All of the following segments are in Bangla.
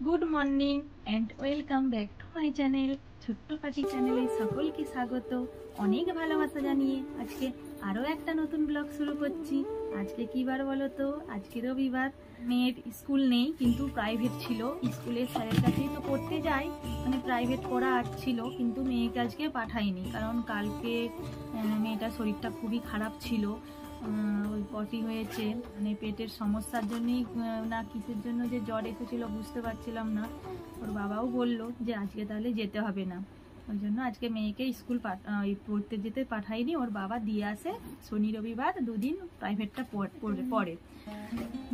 Good morning and welcome back to my channel. ছোট্ট পাখি চ্যানেলে সকলকে স্বাগত, অনেক ভালোবাসা জানিয়ে আজকে আরও একটা নতুন ব্লগ শুরু করছি। আজকে কি বার বলো তো? আজকে রবিবার। মেয়ের স্কুল নেই, কিন্তু প্রাইভেট ছিল। স্কুলের স্যারের কাছেই তো পড়তে যাই, মানে প্রাইভেট পড়া ছিল, কিন্তু মেয়েকে আজকে পাঠাইনি, কারণ কালকে মেয়েটার শরীরটা খুবই খারাপ ছিল। ওই পটি হয়েছে, মানে পেটের সমস্যার জন্যই না কিসের জন্য যে জ্বর এসেছিলো বুঝতে পারছিলাম না। ওর বাবাও বললো যে আজকে তাহলে যেতে হবে না, ওই জন্য আজকে মেয়েকে স্কুল পড়তে যেতে পাঠাইনি। ওর বাবা দিয়ে আসে শনি রবিবার দুদিন প্রাইভেটটা পড়ে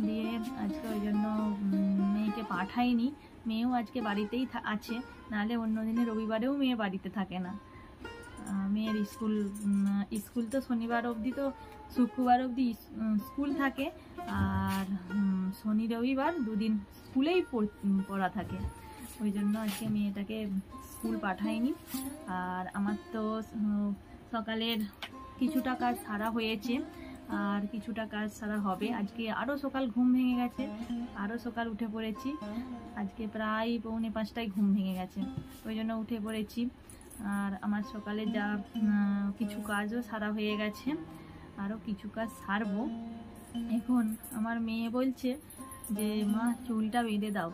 দিয়ে, আজকে ওই জন্য মেয়েকে পাঠাইনি। মেয়েও আজকে বাড়িতেই আছে, নাহলে অন্য দিনে রবিবারেও মেয়ে বাড়িতে থাকে না। মেয়ের স্কুল তো শনিবার অবধি, তো শুক্রবার অবধি স্কুল থাকে, আর শনি রবিবার দুদিন স্কুলেই পড়া থাকে। ওই জন্য আজকে মেয়েটাকে স্কুল পাঠাইনি। আর আমার তো সকালের কিছুটা কাজ সারা হয়েছে, আর কিছুটা কাজ সারা হবে। আজকে আরও সকাল ঘুম ভেঙে গেছে, আরও সকাল উঠে পড়েছি। আজকে প্রায় 4:45টায় ঘুম ভেঙে গেছে, ওই জন্য উঠে পড়েছি। আর আমার সকালে যা কিছু কাজও সারা হয়ে গেছে, আরও কিছু কাজ সারবো। এখন আমার মেয়ে বলছে যে মা চুলটা বেঁধে দাও,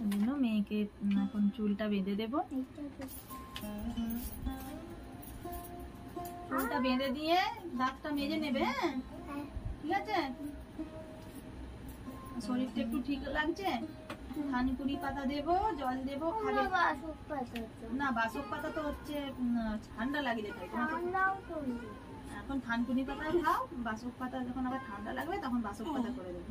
ওই জন্য মেয়েকে এখন চুলটা বেঁধে দেবো। চুলটা বেঁধে দিয়ে দাঁতটা মেজে নেবে, হ্যাঁ ঠিক আছে? শরীরটা একটু ঠিক লাগছে? থানকুনি পাতা দেবো, জল দেবো, খাবে না? বাসক পাতা তো হচ্ছে ঠান্ডা লাগলে খাই, এখন থানকুনি পাতা খাও। বাসক পাতা যখন আবার ঠান্ডা লাগবে তখন বাসক পাতা করে দেবো।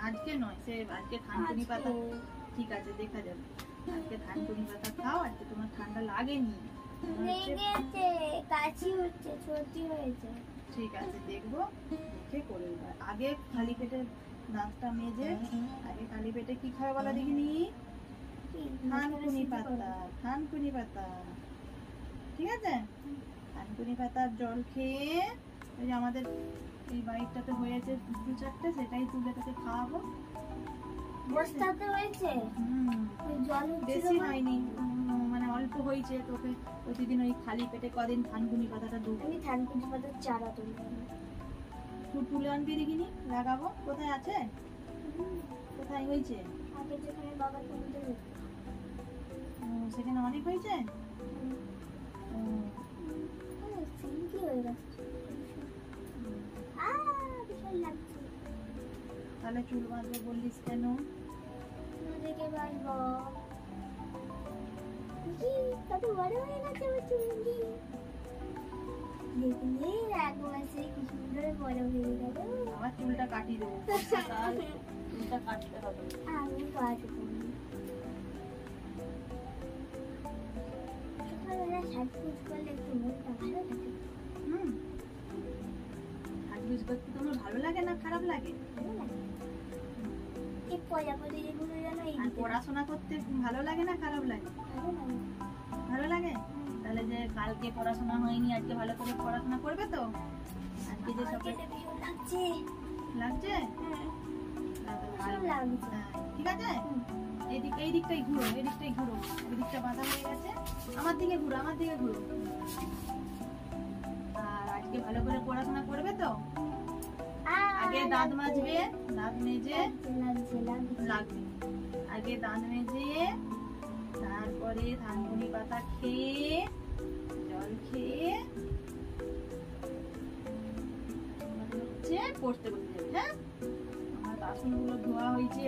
আজকে নয়, সে আজকে থানকুনি পাতা, ঠিক আছে দেখা যাবে। আজকে থানকুনি পাতা খাও, আজকে তোমার ঠান্ডা লাগেনি। ঠিক আছে, দেখবো, দেখে করে দেবো। আগে খালি পেটে দাঁতটা মেজে, আগে খালি পেটে কি খাবে বলা দেখিনি? থানকুনি পাতা, থানকুনি পাতা, ঠিক আছে? থানকুনি পাতার জল খেয়ে, ওই যে আমাদের এই বাইকটাতে হয়েছে 2-4টে, সেটাই তুলে তাকে খাওয়াবো। বেশি হয়নি, মানে অল্প হয়েছে। তোকে প্রতিদিন ওই খালি পেটে কদিন থানকুনি পাতাটা দেবো। আমি থানকুনি পাতার চারা তুলবো, তুলে আনবি দেখিনি, লাগাবো। কোথায় আছে? কোথায় হয়েছে? আগে যেখানে বাবা তুলতে যেত সেখানে অনেক হয়েছে। সিল্কি হয়ে গেছে, ভীষণ লাগছে। তাহলে চুল বাঁধবো বললিস কেন? দেখে বাঁধবো, কত বড় হয়ে গেছে আমার চুলগুলি। দেখলে 1 মাসে কি সুন্দর বড় হয়ে গেল। আমার চুলটা কাটিয়ে দেবো, চুলটা কাটতে হবে। আমি কাটবো সকালবেলা সাজগুজ করলে একটু মনটা ভালো থাকে। সাজগুজ করতে তোমার ভালো লাগে না খারাপ লাগে? ভালো লাগে। এই প্রজাপতি যেগুলো জানো, এই পড়াশোনা করতে ভালো লাগে না খারাপ লাগে? ভালো লাগে। ভালো লাগে। তাহলে যে কালকে পড়াশোনা হয়নি, আজকে ভালো করে পড়াশোনা করবে তো? আজকে যে সকালে লাগছে লাগছে, ঠিক আছে? এই দিকটাই ঘুরো, এই দিকটাই ঘুরো, এই দিকটা বাঁধা হয়ে গেছে। আমার দিকে ঘুরো, আমার দিকে ঘুরো। আর আজকে ভালো করে পড়াশোনা করবে তো? আগে দাঁত মাজবে, দাঁত মেজে লাগবে। আগে দাঁত মেজে, তারপরে থানকুনি পাতা খেয়ে, জল খেয়ে পড়তে বসে যাবে। হ্যাঁ, আমার বাসনগুলো ধোয়া হয়েছে,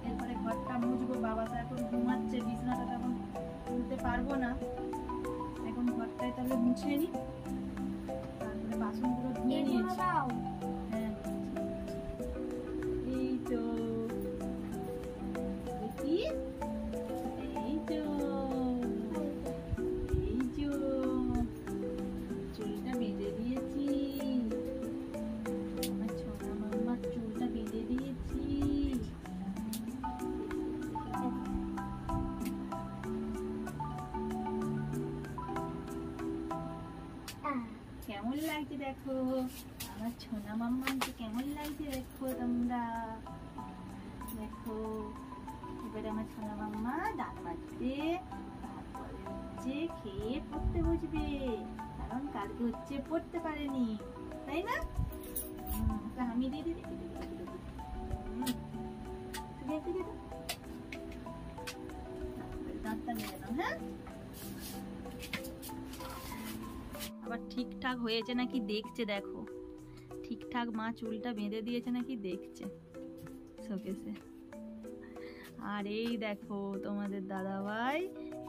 এরপরে ঘরটা মুছবো। বাবা তো এখন ঘুমাচ্ছে, বিছানাটা এখন তুলতে পারবো না, এখন ঘরটাই তাহলে মুছে নি, তারপরে বাসনগুলো ধুয়ে নিয়েছি। হ্যাঁ, এই তো দেখি, এই তো চুলটা বেঁধে দিয়েছি। আমার ছোটা মাম্মার চুলটা বেঁধে দিয়েছি। কেমন লাগছে দেখো, আমার ছোনা মাম্মাকে কেমন লাগছে দেখো তোমরা। কালকে হচ্ছে পড়তে পারেনি, তাই না? আমি দিয়ে দিই, দাঁতটা মেরে দাও। হ্যাঁ, আবার ঠিকঠাক হয়েছে নাকি দেখছে, দেখো ঠিকঠাক মা চুলটা বেঁধে দিয়েছে নাকি দেখছে শোকেসে। আর এই দেখো তোমাদের দাদাভাই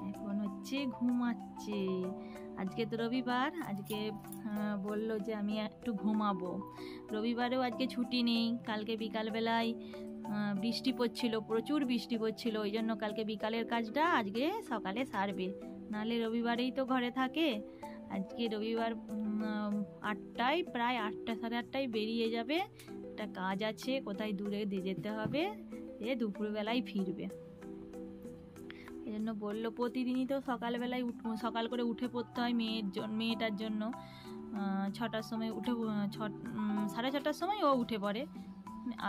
এখন হচ্ছে ঘুমাচ্ছে। আজকে তো রবিবার, আজকে বললো যে আমি একটু ঘুমাবো। রবিবারেও আজকে ছুটি নেই, কালকে বিকালবেলায় বৃষ্টি পড়ছিল, প্রচুর বৃষ্টি পড়ছিল, ওই জন্য কালকে বিকালের কাজটা আজকে সকালে সারবে, নাহলে রবিবারেই তো ঘরে থাকে। আজকে রবিবার 8টায়, প্রায় 8টা সাড়ে 8টায় বেরিয়ে যাবে, একটা কাজ আছে, কোথায় দূরে দিয়ে যেতে হবে, এ দুপুরবেলায় ফিরবে। এই জন্য বললো প্রতিদিনই তো সকালবেলায় সকাল করে উঠে পড়তে হয় মেয়েটার জন্য। 6টার সময় উঠে, 6:30টার সময় ও উঠে পড়ে,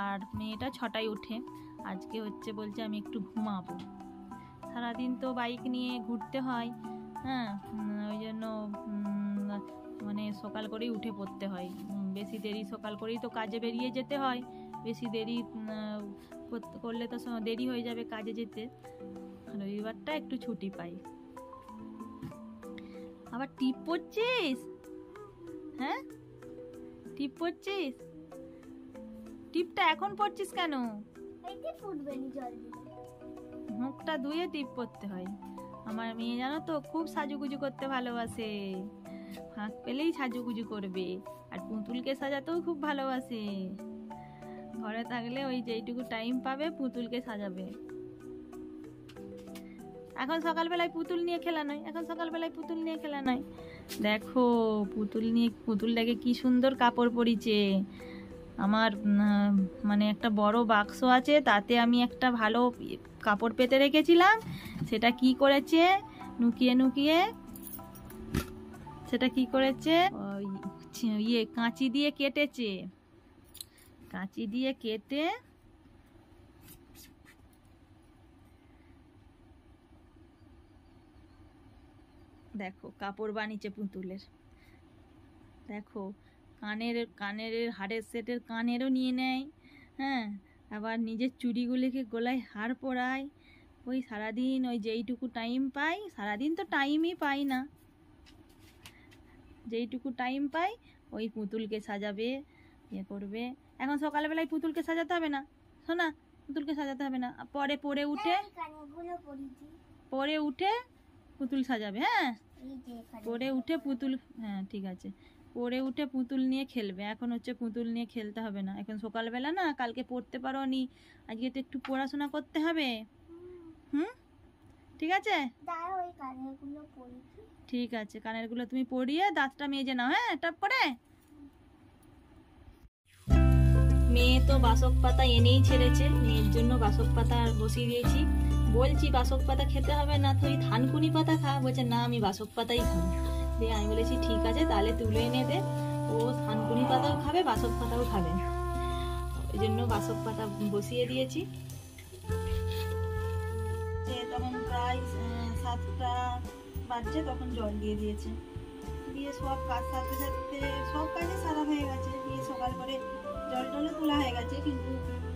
আর মেয়েটা 6টায় উঠে। আজকে হচ্ছে বলছে আমি একটু ঘুমাবো, সারাদিন তো বাইক নিয়ে ঘুরতে হয়। হ্যাঁ, ওই জন্য মানে সকাল করেই উঠে পড়তে হয়, বেশি দেরি সকাল করেই তো কাজে বেরিয়ে যেতে হয়, বেশি দেরি করলে তো দেরি হয়ে যাবে কাজে যেতে। রবিবারটা একটু ছুটি পাই। আবার টিপ পড়ছিস? হ্যাঁ, টিপ পড়ছিস? টিপটা এখন পড়ছিস কেন? মুখটা ধুয়ে টিপ পড়তে হয়। আমার মেয়ে জানো তো খুব সাজুগুজু করতে ভালোবাসে, ফাঁক পেলেই সাজুগুজু করবে, আর পুতুলকে সাজাতেও খুব ভালোবাসে। ঘরে থাকলে ওই যেইটুকু টাইম পাবে পুতুলকে সাজাবে। এখন সকালবেলায় পুতুল নিয়ে খেলা নয়, এখন সকালবেলায় পুতুল নিয়ে খেলা নয়। দেখো পুতুলটাকে কি সুন্দর কাপড় পরিয়েছে। আমার মানে একটা বড় বাক্স আছে, তাতে আমি একটা ভালো কাপড় পেতে রেখেছিলাম, সেটা কি করেছে নুকিয়ে নুকিয়ে, সেটা কি করেছে কাঁচি দিয়ে কেটেছে, কাঁচি দিয়ে কেটে দেখো কাপড় বানিয়েছে পুতুলের। দেখো কানের হাড়ের সেটের কানেরও নিয়ে নেয়। হ্যাঁ, আবার নিজের চুড়িগুলিকে গলায় হার পরায়। ওই সারাদিন ওই যেইটুকু টাইম পাই, সারাদিন তো টাইমই পাই না, যেইটুকু টাইম পাই ওই পুতুলকে সাজাবে, ইয়ে করবে। এখন সকালবেলায় পুতুলকে সাজাতে হবে না, শোনা, পুতুলকে সাজাতে হবে না, পরে উঠে পুতুল সাজাবে। হ্যাঁ, পরে উঠে পুতুল, হ্যাঁ ঠিক আছে, পরে উঠে পুতুল নিয়ে খেলবে। এখন হচ্ছে পুতুল নিয়ে খেলতে হবে না, এখন সকালবেলা না, কালকে পড়তে পারো নি, আজকে তো একটু পড়াশোনা করতে হবে। ঠিক আছে, ঠিক আছে, কানেরগুলো তুমি পরিয়ে দাঁতটা মেজে নাও। হ্যাঁ, টপ করে। মেয়ে তো বাসক পাতা এনেই ছেড়েছে, মেয়ের জন্য বাসক পাতা বসিয়ে দিয়েছি। বলছি বাসক পাতা খেতে হবে না, তুই থানকুনি পাতা খা। বলছে না, আমি বাসক পাতাই খাই। দিয়ে আমি বলেছি ঠিক আছে, তাহলে তুলে এনে দে। ও থানকুনি পাতাও খাবে, বাসক পাতাও খাবে, ওই জন্য বাসক পাতা বসিয়ে দিয়েছি। তখন প্রায় 7টা বাজছে, তখন জল দিয়ে দিয়েছে। দিয়ে সব কাজ সাথে সাথে সব কাজে সারা হয়ে গেছে। দিয়ে সকাল করে জল টলে তোলা হয়ে গেছে, কিন্তু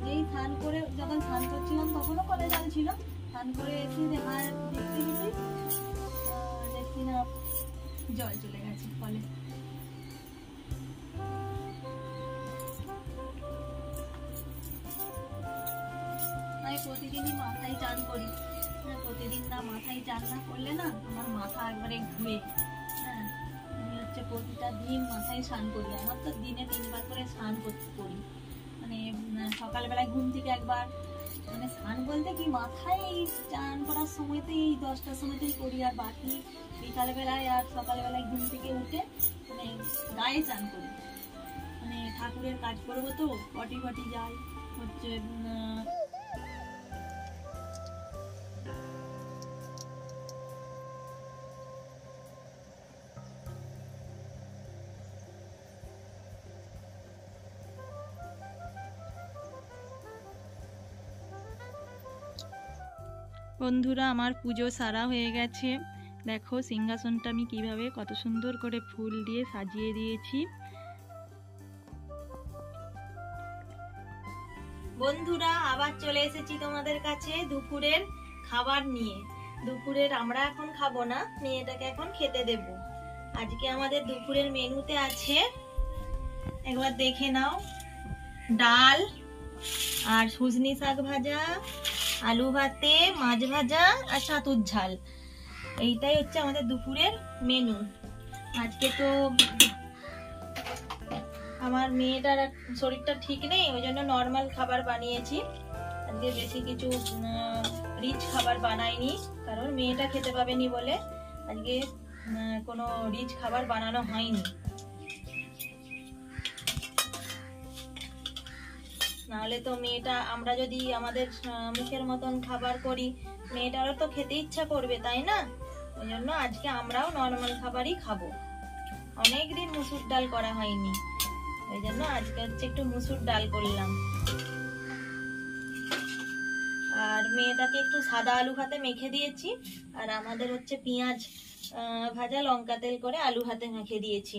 যেই স্নান করে, যখন স্নান করছিলাম তখনও কলে জল ছিল, স্নান করে এসে দেখি না জল চলে গেছে কলে। আমি প্রতিদিনই মাথায় চান করি, প্রতিদিন না মাথায় চান না করলে না আমার মাথা একবারে ঘুরে। হ্যাঁ, আমি হচ্ছে প্রতিটা দিন মাথায় স্নান করি, আমার তো দিনে 3বার করে স্নান করি। মানে সকালবেলায় ঘুম থেকে একবার, মানে স্নান বলতে কি মাথায় চান করার সময়তেই এই 10টার সময়তেই করি, আর বাকি বিকালবেলায় আর সকালবেলায় ঘুম থেকে উঠে মানে গায়ে চান করি। মানে ঠাকুরের কাজ করবো তো, পটি যাই হচ্ছে। বন্ধুরা, আমার পুজো সারা হয়ে গেছে, দেখো সিংহাসনটা আমি কিভাবে কত সুন্দর করে ফুল দিয়ে সাজিয়ে দিয়েছি। বন্ধুরা আবার চলে এসেছি তোমাদের কাছে দুপুরের খাবার নিয়ে। দুপুরের আমরা এখন খাবো না, মেয়েটাকে এখন খেতে দেব। আজকে আমাদের দুপুরের মেনুতে আছে, একবার দেখে নাও, ডাল আর সজনে শাক ভাজা, আলু ভাতে, মাছ ভাজা আর ছাতুর ঝাল। এইটাই হচ্ছে আমাদের দুপুরের মেনু। আজকে তো আমার মেয়েটার শরীরটা ঠিক নেই, ওই জন্য নর্মাল খাবার বানিয়েছি। আজকে বেশি কিছু রিচ খাবার বানাইনি, কারণ মেয়েটা খেতে পাবেনি বলে আজকে কোনো রিচ খাবার বানানো হয়নি। নাহলে তো মেয়েটা, আমরা যদি আমাদের মুখের মতন খাবার করি, মেয়েটারও তো খেতে ইচ্ছা করবে, তাই না? ওই জন্য আজকে আমরাও নর্মাল খাবারই খাবো। অনেকদিন মুসুর ডাল করা হয়নি, ওই জন্য আজকে হচ্ছে একটু মুসুর ডাল করলাম। আর মেয়েটাকে একটু সাদা আলু ভাতে মেখে দিয়েছি, আর আমাদের হচ্ছে পেঁয়াজ ভাজা লঙ্কা তেল করে আলু ভাতে মেখে দিয়েছি।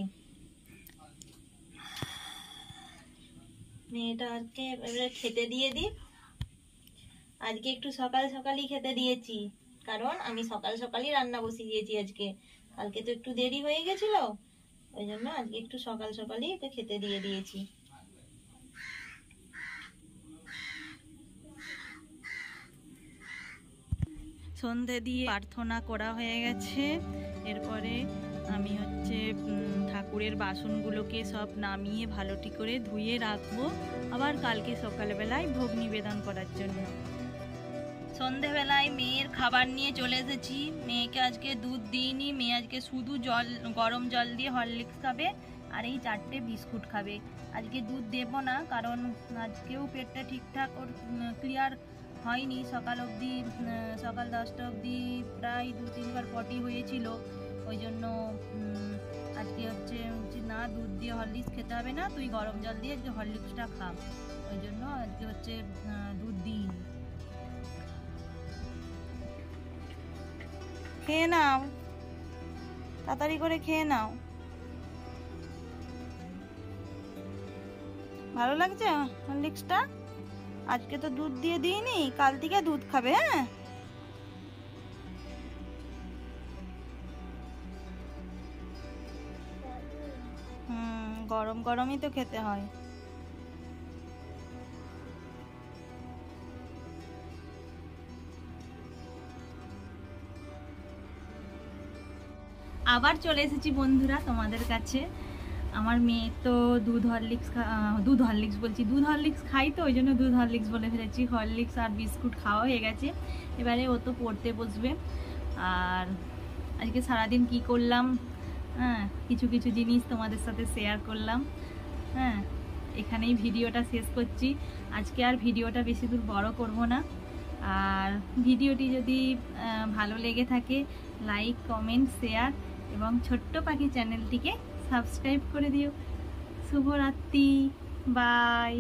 মেয়েটাকে এবারে খেতে দিয়ে দিই। আজকে একটু সকাল সকালই খেতে দিয়েছি, কারণ আমি সকাল সকালই রান্না বসিয়ে দিয়েছি আজকে। কালকে তো একটু দেরি হয়ে গেছিল, ওই জন্য আজকে একটু সকাল সকালই ওকে খেতে দিয়ে দিয়েছি। সন্ধে দিয়ে প্রার্থনা করা হয়ে গেছে। এরপরে আমি হচ্ছে ঠাকুরের বাসনগুলোকে সব নামিয়ে ভালোটি করে ধুয়ে রাখবো, আবার কালকে সকালবেলায় ভোগ নিবেদন করার জন্য। সন্ধেবেলায় মেয়ের খাবার নিয়ে চলে এসেছি। মেয়েকে আজকে দুধ দিইনি, মেয়ে আজকে শুধু গরম জল দিয়ে হরলিক্স খাবে আর এই 4টে বিস্কুট খাবে। আজকে দুধ দেব না, কারণ আজকেও পেটটা ঠিকঠাক ওর ক্লিয়ার হয়নি। সকাল 10টা অবধি প্রায় 2-3 বার পটি হয়েছিল, ওই জন্য আজকে হচ্ছে না, দুধ দিয়ে হরলিক্স খেতে হবে না, তুই গরম জল দিয়ে আজকে হরলিক্সটা খা। ওই জন্য আজকে হচ্ছে দুধ দিইনি। খেয়ে নাও, তাড়াতাড়ি করে খেয়ে নাও। ভালো লাগছে হরলিক্সটা? আজকে তো দুধ দিয়ে দিইনি, কাল থেকে দুধ খাবে। হ্যাঁ, গরম গরমই তো খেতে হয়। আবার চলে এসেছি বন্ধুরা তোমাদের কাছে। আমার মেয়ে তো দুধ হরলিক্স খাই, তো ওই জন্য দুধ হরলিক্স বলে ফেলেছি। হরলিক্স আর বিস্কুট খাওয়া হয়ে গেছে, এবারে ও তো পড়তে বসবে। আর আজকে সারাদিন কি করলাম, কিছু কিছু জিনিস তোমাদের সাথে শেয়ার করলাম। এখানেই ভিডিওটা শেষ করছি। আজকে আর ভিডিওটা বেশি দূর বড় করব না। আর ভিডিওটি যদি ভালো লেগে থাকে, লাইক, কমেন্ট, শেয়ার এবং ছোট্ট পাখি চ্যানেলটিকে সাবস্ক্রাইব করে দিও। শুভরাত্রি, বাই।